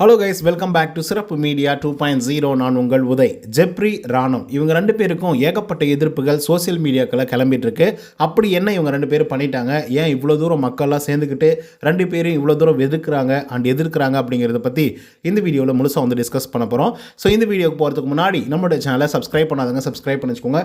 Hello guys, welcome back to Sirappu media 2.0. நான் உங்கள் Uday. Jeffrey, ராணுவ் இவங்க ரெண்டு பேருக்கும் ஏகப்பட்ட எதிர்ப்புகள் சோசியல் மீடியாக்களை கிளம்பிட்டு இருக்கு. அப்படி என்ன இவங்க ரெண்டு பேரும் பண்ணிட்டாங்க, ஏன் இவ்வளோ தூரம் மக்கள்லாம் சேர்ந்துக்கிட்டு ரெண்டு பேரும் இவ்வளோ தூரம் எதிர்க்கிறாங்க அப்படிங்கிறத பற்றி இந்த வீடியோவில் முழுசாக வந்து டிஸ்கஸ் பண்ண போகிறோம். ஸோ இந்த வீடியோக்கு போகிறதுக்கு முன்னாடி நம்மளோட சேனலை சப்ஸ்கிரைப் பண்ணாதவங்க சப்ஸ்கிரைப் பண்ணி வச்சுக்கோங்க.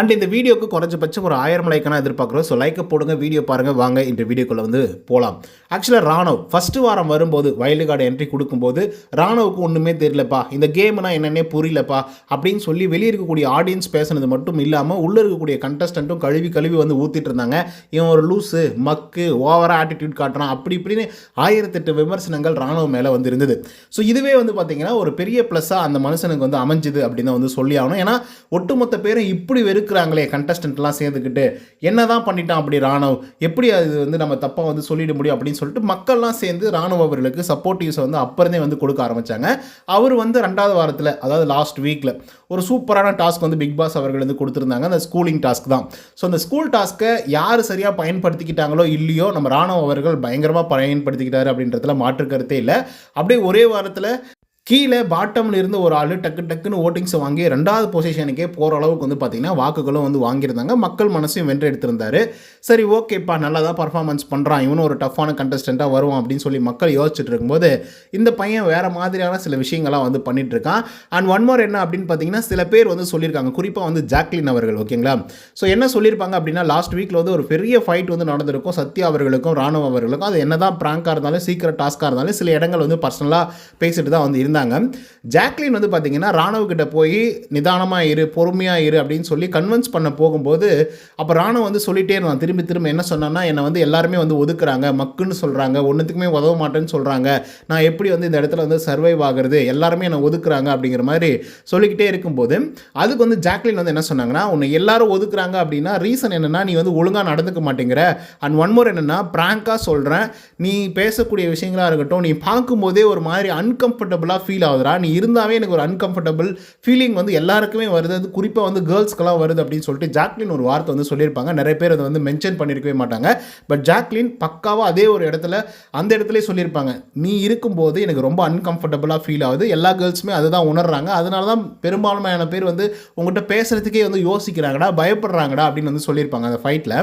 அண்ட் இந்த வீடியோக்கு குறைஞ்சபட்சம் ஒரு 1000 லைக்கான எதிர்பார்க்குறோம். ஸோ லைக்கை போடுங்க, வீடியோ பாருங்கள், வாங்க இந்த வீடியோக்குள்ளே வந்து போகலாம். ஆக்சுவலாக ராணுவ் ஃபஸ்ட்டு வாரம் வரும்போது வைல்டு கார்டு என்ட்ரி கொடுக்கும்போது ராணுவுக்கு ஒன்றுமே தெரியலப்பா, இந்த கேம்னா என்னன்னே புரியலப்பா அப்படின்னு சொல்லி வெளியே இருக்கக்கூடிய ஆடியன்ஸ் பேசுனது மட்டும் இல்லாமல் உள்ளே இருக்கக்கூடிய கண்டஸ்டண்ட்டும் கழுவி வந்து ஊற்றிட்டு இருந்தாங்க. இவன் ஒரு லூஸு, மக்கு, ஓவராக ஆட்டிடியூட் காட்டுறான் அப்படி இப்படின்னு 1008 விமர்சனங்கள் ராணுவ மேலே வந்து இருந்தது. ஸோ இதுவே வந்து பார்த்திங்கன்னா ஒரு பெரிய ப்ளஸ்ஸாக அந்த மனுஷனுக்கு வந்து அமைஞ்சுது அப்படின்னு தான் வந்து சொல்லி ஆகணும். ஏன்னா ஒட்டுமொத்த பேரும் இப்படி வெறுக்கிறாங்களே கண்டஸ்டன்ட்லாம் சேர்ந்துக்கிட்டு, என்ன தான் பண்ணிட்டான் அப்படி ராணுவ், எப்படி அது வந்து நம்ம தப்பாக வந்து சொல்லிட முடியும் அப்படின்னு சொல்லிட்டு மக்கள்லாம் சேர்ந்து ராணுவ அவர்களுக்கு சப்போர்ட்டிவ்ஸை வந்து அப்பறந்தே வந்து கொடுக்க ஆரம்பித்தாங்க. அவர் வந்து 2வது வாரத்தில், அதாவது லாஸ்ட் வீக்கில் ஒரு சூப்பரான டாஸ்க் வந்து பிக் பாஸ் அவர்கள் வந்து கொடுத்துருந்தாங்க. அந்த ஸ்கூலிங் டாஸ்க் தான். ஸோ அந்த ஸ்கூல் டாஸ்க்கை யார் சரியாக பயன்படுத்திக்கிட்டாங்களோ இல்லையோ, நம்ம ராணுவ அவர்கள் பயங்கரமாக பயன்படுத்திக்கிட்டாரு அப்படின்றதுல மாற்று கருத்தே இல்லை. அப்படியே ஒரே வாரத்தில் கீழே பாட்டமில் இருந்து ஒரு ஆள் டக்குன்னு ஓட்டிங்ஸை வாங்கி 2வது பொசிஷனுக்கே போகிற அளவுக்கு வந்து பார்த்திங்கன்னா வாக்குகளும் வந்து வாங்கியிருந்தாங்க. மக்கள் மனசையும் வென்று எடுத்திருந்தார். சரி, ஓகேப்பா, நல்லா தான் பர்ஃபார்மன்ஸ் பண்ணுறான், இவனும் ஒரு டஃப்பான கண்டஸ்டண்ட்டாக வருவான் அப்படின்னு சொல்லி மக்கள் யோசிச்சுட்டு இருக்கும்போது இந்த பையன் வேறு மாதிரியான சில விஷயங்கள்லாம் வந்து பண்ணிகிட்ருக்கான். அண்ட் ஒன் மோர் என்ன அப்படின்னு பார்த்தீங்கன்னா, சில பேர் வந்து சொல்லியிருக்காங்க, குறிப்பாக வந்து ஜாக்லின் அவர்கள். ஓகேங்களா? ஸோ என்ன சொல்லியிருப்பாங்க அப்படின்னா, லாஸ்ட் வீக்கில் வந்து ஒரு பெரிய ஃபைட் வந்து நடந்திருக்கும் சத்யா அவர்களுக்கும் ராணுவ அவர்களுக்கும். அது என்ன தான் ப்ராங்காக இருந்தாலும் சீக்கிரம் டாஸ்க்காக இருந்தாலும் சில இடங்கள் வந்து பர்சனலாக பேசிட்டு தான் வந்து இருந்தாங்க. ஜாக்லின் வந்து பார்த்தீங்கன்னா ராணுவ கிட்ட போய் நிதானமாக இரு, பொறுமையாக இரு அப்படின்னு சொல்லி கன்வின்ஸ் பண்ண போகும்போது, அப்போ ராணுவ வந்து சொல்லிட்டே இருந்தான். திரும்ப என்ன சொன்னான்னா, என்னை வந்து எல்லாருமே வந்து ஒதுக்குறாங்க, மக்குன்னு சொல்கிறாங்க, ஒன்றுத்துக்குமே உதவ மாட்டேன்னு சொல்கிறாங்க, நான் எப்படி வந்து இந்த இடத்துல வந்து சர்வைவ் ஆகிறது, எல்லாருமே என்னை ஒதுக்குறாங்க அப்படிங்கிற மாதிரி சொல்லிக்கிட்டே இருக்கும்போது, அதுக்கு வந்து ஜாக்லின் வந்து என்ன சொன்னாங்கன்னா, உன்னை எல்லாரும் ஒதுக்குறாங்க அப்படின்னா ரீசன் என்னென்னா நீ வந்து ஒழுங்காக நடந்துக்க மாட்டேங்கிற. அண்ட் ஒன் மோர் என்னென்னா, ப்ராங்காக சொல்கிறேன், நீ பேசக்கூடிய விஷயங்களாக இருக்கட்டும், நீ பார்க்கும்போதே ஒரு மாதிரி அன்கம்ஃபர்டபுளாக ஃபீல் ஆகுதுரா, நீ இருந்தாவே எனக்கு ஒரு அன்கம்ஃபர்டபுள் ஃபீலிங் வந்து எல்லாருக்குமே வருது, அது குறிப்பாக வந்து கேர்ள்ஸ்க்கெல்லாம் வருது அப்படின்னு சொல்லிட்டு ஜாக்லின் ஒரு வார்த்தை வந்து சொல்லியிருப்பாங்க. நிறைய பேர் அதை வந்து மென்ஷன் பண்ணியிருக்கவே மாட்டாங்க. பட் ஜாக்லின் பக்காவாக அதே ஒரு இடத்துல அந்த இடத்துலேயே சொல்லியிருப்பாங்க, நீ இருக்கும்போது எனக்கு ரொம்ப அன்கம்ஃபர்டபுளாக ஃபீல் ஆகுது, எல்லா கேர்ள்ஸுமே அதுதான் உணர்றாங்க, அதனால தான் பெரும்பான்மையான பேர் வந்து உங்கள்கிட்ட பேசுகிறதுக்கே வந்து யோசிக்கிறாங்கடா, பயப்படுறாங்கடா அப்படின்னு வந்து சொல்லியிருப்பாங்க அந்த ஃபைட்டில்.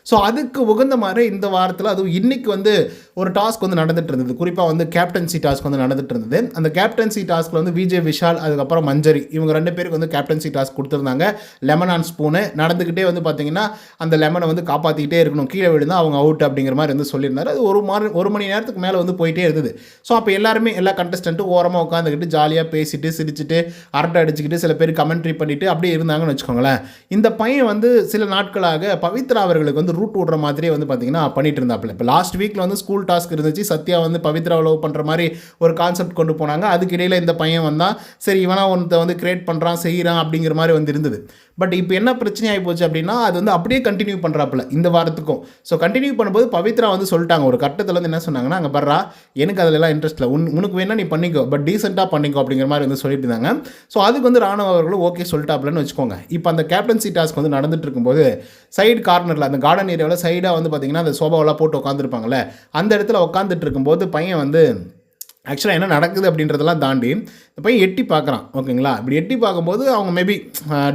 ஸோ அதுக்கு உகந்த மாதிரி இந்த வாரத்தில், அதுவும் இன்றைக்கி வந்து ஒரு டாஸ்க் வந்து நடந்துட்டு இருந்தது. குறிப்பாக வந்து கேப்டன்சி டாஸ்க் வந்து நடந்துட்டு இருந்தது. அந்த கேப்டன்சி டாஸ்க்கில் வந்து விஜய் விஷால், அதுக்கப்புறம் மஞ்சரி, இவங்க ரெண்டு பேருக்கு வந்து கேப்டன்சி டாஸ்க் கொடுத்துருந்தாங்க. லெமன் ஆன் ஸ்பூனு நடந்துக்கிட்டே வந்து பார்த்திங்கன்னா அந்த லெமனை வந்து காப்பாற்றிக்கிட்டே இருக்கணும், கீழே விழுந்தால் அவங்க அவுட் அப்படிங்கிற மாதிரி வந்து சொல்லியிருந்தார். அது ஒரு மணி நேரத்துக்கு மேலே வந்து போயிட்டே இருந்தது. ஸோ அப்போ எல்லாருமே, எல்லா கண்டஸ்டண்ட்டும் ஓரமாக உட்காந்துக்கிட்டு ஜாலியாக பேசிட்டு சிரிச்சுட்டு அரட்டை அடிச்சுக்கிட்டு சில பேர் கமெண்ட்ரி பண்ணிவிட்டு அப்படியே இருந்தாங்கன்னு வச்சுக்கோங்களேன். இந்த பையன் வந்து சில நாட்களாக பவித்ரா அவர்களுக்கு வந்து ரூட் விடுற மாதிரியே வந்து பார்த்தீங்கன்னா பண்ணிட்டு இருந்தாப்புல. இப்போ லாஸ்ட் வீக்கில் வந்து ஸ்கூல் டாஸ்க் இருந்துச்சு, சத்யா வந்து பவித்ரா லவ் பண்ணுற மாதிரி ஒரு கான்செப்ட் கொண்டு போனாங்க. அதுக்கிடையில் இந்த பையன் வந்தால் சரி இவனா ஒருத்த வந்து கிரியேட் பண்ணுறான் செய்கிறான் அப்படிங்கிற மாதிரி வந்து இருந்தது. பட் இப்போ என்ன பிரச்சனை ஆகி போச்சு அப்படின்னா, அது வந்து அப்படியே கண்டினியூ பண்ணுறாப்புல இந்த வாரத்துக்கும். ஸோ கண்டினியூ பண்ணும்போது பவித்ரா வந்து சொல்லிட்டாங்க ஒரு கட்டத்தில் வந்து என்ன சொன்னாங்கன்னா, அங்கே பர்றா எனக்கு அதிலெல்லாம் இன்ட்ரெஸ்ட் இல்லை, உனக்கு வேணால் நீ பண்ணிக்கோ, பட் டீசெண்டாக பண்ணிக்கோ அப்படிங்கிற மாதிரி வந்து சொல்லிட்டு இருந்தாங்க. ஸோ அதுக்கு வந்து ராணுவ அவர்களும் ஓகே சொல்லிட்டாப்புலன்னு வச்சுக்கோங்க. இப்போ அந்த கேப்டன்சி டாஸ்க் வந்து நடந்துட்டு இருக்கும்போது சைடு கார்னரில் அந்த கார்டன் ஏரியாவில் சைடாக வந்து பார்த்திங்கன்னா அந்த சோபாவெல்லாம் போட்டு உட்காந்துருப்பாங்கள்ல, அந்த இடத்துல உட்காந்துட்டு இருக்கும்போது பையன் வந்து ஆக்சுவலாக என்ன நடக்குது அப்படின்றதெல்லாம் தாண்டி இந்த பையன் எட்டி பார்க்குறான். ஓகேங்களா? இப்படி எட்டி பார்க்கும்போது அவங்க மேபி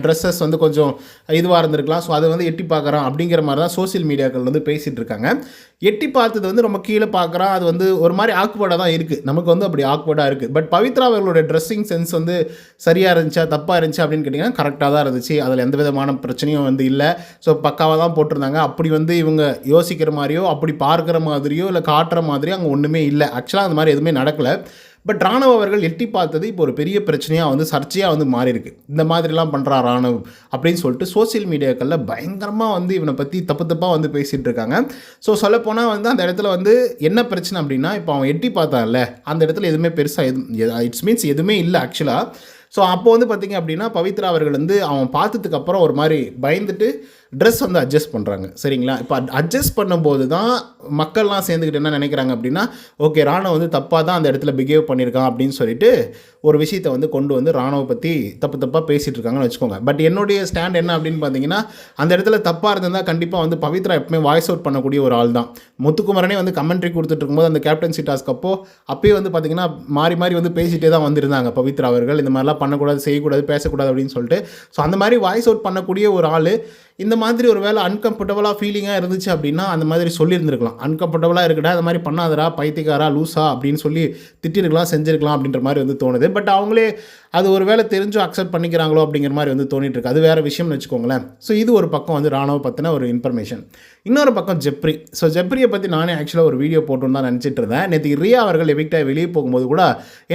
ட்ரெஸ்ஸஸ் வந்து கொஞ்சம் இதுவாக இருந்திருக்கலாம். ஸோ அதை வந்து எட்டி பார்க்குறான் அப்படிங்கிற மாதிரி தான் சோசியல் மீடியாக்கள் வந்து பேசிகிட்டு இருக்காங்க. எட்டி பார்த்தது வந்து ரொம்ப கீழே பார்க்குறான், அது வந்து ஒரு மாதிரி ஆக்வர்டாக தான் இருக்குது, நமக்கு வந்து அப்படி ஆக்வர்டாக இருக்குது. பட் பவித்ரா அவர்களோட ட்ரெஸ்ஸிங் சென்ஸ் வந்து சரியாக இருந்துச்சா தப்பாக இருந்துச்சு அப்படின்னு கேட்டிங்கன்னா கரெக்டாக தான் இருந்துச்சு. அதில் எந்த விதமான பிரச்சனையும் வந்து இல்லை. ஸோ பக்காவாக தான் போட்டிருந்தாங்க. அப்படி வந்து இவங்க யோசிக்கிற மாதிரியோ அப்படி பார்க்குற மாதிரியோ இல்லை காட்டுற மாதிரியோ அங்கே ஒன்றுமே இல்லை. ஆக்சுவலாக அந்த மாதிரி எதுவுமே நடக்கலை. பட் ராணுவ அவர்கள் எட்டி பார்த்தது இப்போ ஒரு பெரிய பிரச்சனையாக வந்து சர்ச்சையாக வந்து மாறி இருக்கு. இந்த மாதிரிலாம் பண்ணுறான் ராணுவ் அப்படின்னு சொல்லிட்டு சோசியல் மீடியாக்களில் பயங்கரமாக வந்து இவனை பற்றி தப்பாக வந்து பேசிகிட்டு இருக்காங்க. ஸோ சொல்லப்போனால் வந்து அந்த இடத்துல வந்து என்ன பிரச்சனை அப்படின்னா, இப்போ அவன் எட்டி பார்த்தான்ல அந்த இடத்துல எதுவுமே பெருசாக இட்ஸ் மீன்ஸ் எதுவுமே இல்லை ஆக்சுவலாக. ஸோ அப்போ வந்து பார்த்திங்க அப்படின்னா பவித்ரா அவர்கள் வந்து அவன் பார்த்ததுக்கப்புறம் ஒரு மாதிரி பயந்துட்டு ட்ரெஸ் வந்து அட்ஜஸ்ட் பண்ணுறாங்க. சரிங்களா? இப்போ அட்ஜஸ்ட் பண்ணும்போது தான் மக்கள்லாம் சேர்ந்துக்கிட்டு என்ன நினைக்கிறாங்க அப்படின்னா, ஓகே ராணுவ வந்து தப்பாக தான் அந்த இடத்துல பிஹேவ் பண்ணியிருக்கான் அப்படின்னு சொல்லிட்டு ஒரு விஷயத்தை வந்து கொண்டு வந்து ராணுவ பற்றி தப்பாக பேசிகிட்டு இருக்காங்கன்னு வச்சுக்கோங்க. பட் என்னுடைய ஸ்டாண்ட் என்ன அப்படின்னு பார்த்தீங்கன்னா, அந்த இடத்துல தப்பாக இருந்திருந்தால் கண்டிப்பாக வந்து பவித்ரா எப்பவுமே வாய்ஸ் அவுட் பண்ணக்கூடிய ஒரு ஆள் தான். முத்துக்குமரனே வந்து கமெண்ட்ரி கொடுத்துட்டு இருக்கும்போது அந்த கேப்டன்சி டாஸ்க் அப்போயே வந்து பார்த்தீங்கன்னா மாறி மாறி வந்து பேசிகிட்டே தான் வந்திருந்தாங்க பவித்ரா அவர்கள். இந்த மாதிரிலாம் பண்ணக்கூடாது, செய்யக்கூடாது, பேசக்கூடாது அப்படின்னு சொல்லிட்டு. ஸோ அந்த மாதிரி வாய்ஸ் அவுட் பண்ணக்கூடிய ஒரு ஆள் இந்த மாதிரி ஒரு வேலை அன்கம்ஃபர்டபுளாக ஃபீலிங்காக இருந்துச்சு அப்படின்னா அந்த மாதிரி சொல்லியிருந்துருக்கலாம். அன்கம்ஃபர்டபுளாக இருக்கடா, அது மாதிரி பண்ணாதரா, பைத்தியக்காரா, லூஸா அப்படின்னு சொல்லி திட்டிருக்கலாம், செஞ்சுருக்கலாம் அப்படின்ற மாதிரி வந்து தோணுது. பட் அவங்களே அது ஒரு வேலை தெரிஞ்சும் அக்செப்ட் பண்ணிக்கிறாங்களோ அப்படிங்கிற மாதிரி வந்து தோணிட்டு இருக்கு. அது வேறு விஷயம்னு வச்சுக்கோங்களேன். ஸோ இது ஒரு பக்கம் வந்து ராணுவ பற்றின ஒரு இன்ஃபர்மேஷன். இன்னொரு பக்கம் ஜெப்ரி. ஸோ ஜெப்ரியை பற்றி நானே ஆக்சுவலாக ஒரு வீடியோ போட்டுன்னு தான் நினச்சிட்டு இருந்தேன். நேற்று ரியா அவர்கள் எவிக்டாக வெளியே போகும்போது கூட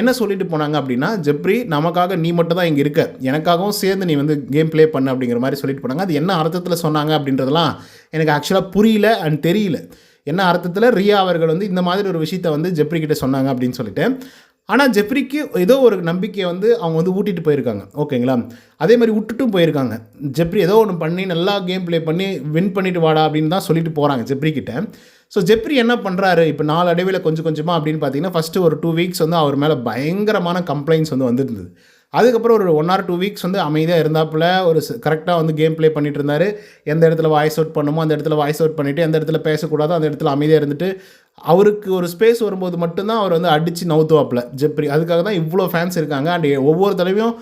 என்ன சொல்லிட்டு போனாங்க அப்படின்னா, ஜெப்ரி நமக்காக நீ மட்டும் தான் இங்கே இருக்க, எனக்காகவும் சேர்ந்து நீ வந்து கேம் ப்ளே பண்ண அப்படிங்கிற மாதிரி சொல்லிட்டு போனாங்க. அது என்ன அர்த்தத்தில் சொன்னாங்க அப்படின்றதெல்லாம் எனக்கு ஆக்சுவலாக புரியல அண்ட் தெரியல. என்ன அர்த்தத்தில் ரியா அவர்கள் வந்து இந்த மாதிரி ஒரு விஷயத்தை வந்து ஜெப்ரி கிட்ட சொன்னாங்க அப்படின்னு சொல்லிட்டு. ஆனால் ஜெப்ரிக்கு ஏதோ ஒரு நம்பிக்கையை வந்து அவங்க வந்து ஊட்டிட்டு போயிருக்காங்க. ஓகேங்களா? அதே மாதிரி விட்டுட்டும் போயிருக்காங்க. ஜெப்ரி ஏதோ ஒன்று பண்ணி நல்லா கேம் ப்ளே பண்ணி வின் பண்ணிட்டு வாடா அப்படின்னு தான் சொல்லிட்டு போகிறாங்க ஜெப்ரி கிட்ட. ஸோ ஜெப்ரி என்ன பண்ணுறாரு இப்போ நாளடைவில் கொஞ்சம் கொஞ்சமாக அப்படின்னு பார்த்தீங்கன்னா, ஃபஸ்ட்டு ஒரு 2 வீக்ஸ் வந்து அவர் மேலே பயங்கரமான கம்ப்ளைண்ட்ஸ் வந்து வந்துருந்தது. அதுக்கப்புறம் ஒரு 1 or 2 வீக்ஸ் வந்து அமைதியாக இருந்தாப்புல ஒரு கரெக்டாக வந்து கேம் ப்ளே பண்ணிட்டு இருந்தார். எந்த இடத்துல வாய்ஸ் அவுட் பண்ணுமோ அந்த இடத்துல வாய்ஸ் அவுட் பண்ணிவிட்டு, எந்த இடத்துல பேசக்கூடாதோ அந்த இடத்துல அமைதியாக இருந்துட்டு, அவருக்கு ஒரு ஸ்பேஸ் வரும்போது மட்டும்தான் அவர் வந்து அடித்து நவுத்துவாப்பில் ஜெப்ரி. அதுக்காக தான் இவ்வளோ ஃபேன்ஸ் இருக்காங்க. அண்ட் ஒவ்வொரு தடவையும்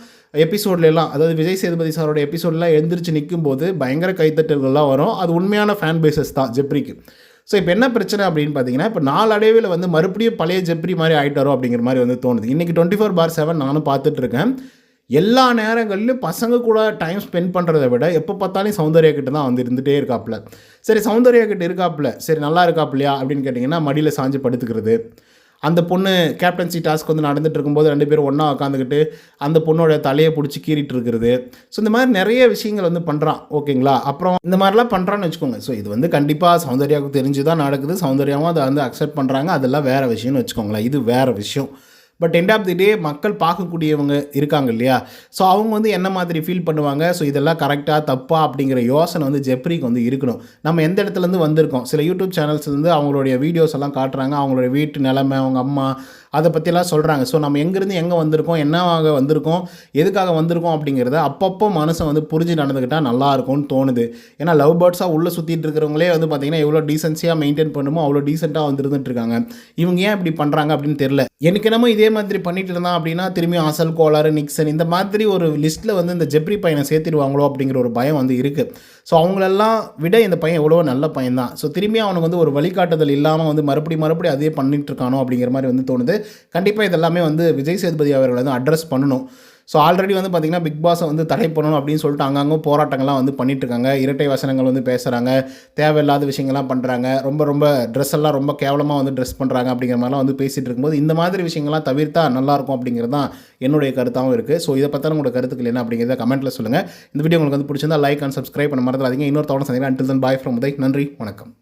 எபிசோட்லாம், அதாவது விஜய் சேதுபதி சாரோட எபிசோடெலாம் எழுந்திரிச்சு நிற்கும்போது பயங்கர கைத்தட்டல்கள்லாம் வரும். அது உண்மையான ஃபேன் பேசஸ் தான் ஜெப்ரிக்கு. ஸோ இப்போ என்ன பிரச்சனை அப்படின்னு பார்த்தீங்கன்னா, இப்போ நாளடைவில் வந்து மறுபடியும் பழைய ஜெப்ரி மாதிரி ஆகிட்டாரோ அப்படிங்கிற மாதிரி வந்து தோணுது. இன்றைக்கி 24/7 நானும் பார்த்துட்ருக்கேன். எல்லா நேரங்களிலும் பசங்க கூட டைம் ஸ்பெண்ட் பண்ணுறதை விட எப்போ பார்த்தாலும் சௌந்தர்யா கிட்ட தான் வந்து இருந்துகிட்டே இருக்காப்புல. சரி சௌந்தர்யா கிட்ட இருக்காப்புல, சரி நல்லா இருக்காப்புலையா அப்படின்னு கேட்டிங்கன்னா மடியில் சாஞ்சு படுத்துக்கிறது. அந்த பொண்ணு கேப்டன்சி டாஸ்க் வந்து நடந்துட்டு இருக்கும்போது 2 பேரும் ஒன்றா உட்காந்துக்கிட்டு அந்த பொண்ணோட தலையை பிடிச்சி கீறிட்டு இருக்கிறது. ஸோ இந்த மாதிரி நிறைய விஷயங்கள் வந்து பண்ணுறான். ஓகேங்களா? அப்புறம் இந்த மாதிரிலாம் பண்ணுறான்னு வச்சுக்கோங்க. ஸோ இது வந்து கண்டிப்பாக சௌந்தர்யாவுக்கு தெரிஞ்சு தான் நடக்குது. சௌந்தர்யாவும் அதை வந்து அக்செப்ட் பண்ணுறாங்க. அதெல்லாம் வேறு விஷயம்னு வச்சுக்கோங்களேன். இது வேறு விஷயம். பட் எண்ட் ஆஃப் தி டே மக்கள் பார்க்கக்கூடியவங்க இருக்காங்க இல்லையா? ஸோ அவங்க வந்து என்ன மாதிரி ஃபீல் பண்ணுவாங்க? ஸோ இதெல்லாம் கரெக்டாக தப்பா அப்படிங்கிற யோசனை வந்து ஜெப்ரிக்கு வந்து இருக்கணும். நம்ம எந்த இடத்துலேருந்து வந்திருக்கோம்? சில யூடியூப் சேனல்ஸ்லேருந்து அவங்களுடைய வீடியோஸ் எல்லாம் காட்டுறாங்க. அவங்களுடைய வீட்டு நிலைமை, அவங்க அம்மா அதை பற்றிலாம் சொல்கிறாங்க. ஸோ நம்ம எங்கேருந்து எங்கே வந்திருக்கோம், என்னவாக வந்திருக்கோம், எதுக்காக வந்திருக்கோம் அப்படிங்கிறத அப்பப்போ மனசை வந்து புரிஞ்சு நடந்துக்கிட்டால் நல்லாயிருக்கும்னு தோணுது. ஏன்னா லவ் பேர்ட்ஸாக உள்ளே சுற்றிட்டு இருக்கிறவங்களே வந்து பார்த்திங்கன்னா எவ்வளோ டீசென்சியாக மெயின்டைன் பண்ணுமோ அவ்வளோ டீசெண்டாக வந்து இருந்துகிட்ருக்காங்க. இவங்க ஏன் இப்படி பண்ணுறாங்க அப்படின்னு தெரில. எனக்கு என்னமோ இதே மாதிரி பண்ணிட்டு இருந்தான் அப்படின்னா திரும்பி அசல் கோளாறு, நிக்சன் இந்த மாதிரி ஒரு லிஸ்ட்டில் வந்து இந்த ஜெப்ரி பையனை சேர்த்திடுவாங்களோ அப்படிங்கிற ஒரு பயம் வந்து இருக்குது. ஸோ அவங்களெல்லாம் விட இந்த பையன் எவ்வளோ நல்ல பையன் தான். ஸோ திரும்பி அவனுக்கு வந்து ஒரு வழிகாட்டுதல் இல்லாமல் வந்து மறுபடியும் அதே பண்ணிட்டு இருக்கானோ அப்படிங்கிற மாதிரி வந்து தோணுது. கண்டிப்பாக இதெல்லாமே வந்து விஜய் சேதுபதி அவர்கள் வந்து அட்ரஸ் பண்ணணும். ஸோ ஆல்ரெடி வந்து பார்த்திங்கன்னா பிக் பாஸை வந்து தடை பண்ணணும் அப்படின்னு சொல்லிட்டு அங்கங்கே போராட்டங்கள்லாம் வந்து பண்ணிகிட்ருக்காங்க. இரட்டை வசனங்கள் வந்து பேசுகிறாங்க, தேவையில்லாத விஷயங்கள்லாம் பண்ணுறாங்க, ரொம்ப ட்ரெஸ் எல்லாம் ரொம்ப கேவலமாக வந்து ட்ரெஸ் பண்ணுறாங்க அப்படிங்கிற மாதிரிலாம் வந்து பேசிகிட்டு இருக்கும்போது இந்த மாதிரி விஷயங்கள்லாம் தவிர்த்தா நல்லாயிருக்கும் அப்படிங்கிறது தான் என்னுடைய கருத்தாகவும் இருக்குது. ஸோ இதை பற்றின உங்களோட கருத்துக்கள் என்ன அப்படிங்கிறத கமெண்ட்டில் சொல்லுங்கள். இந்த வீடியோ உங்களுக்கு வந்து பிடிச்சிருந்தா லைக் அண்ட் சப்ஸ்கிரைப் பண்ண மறந்துடாதீங்க. இன்னொரு தவணை சந்திக்கிறேன். Until then bye from Uday. நன்றி, வணக்கம்.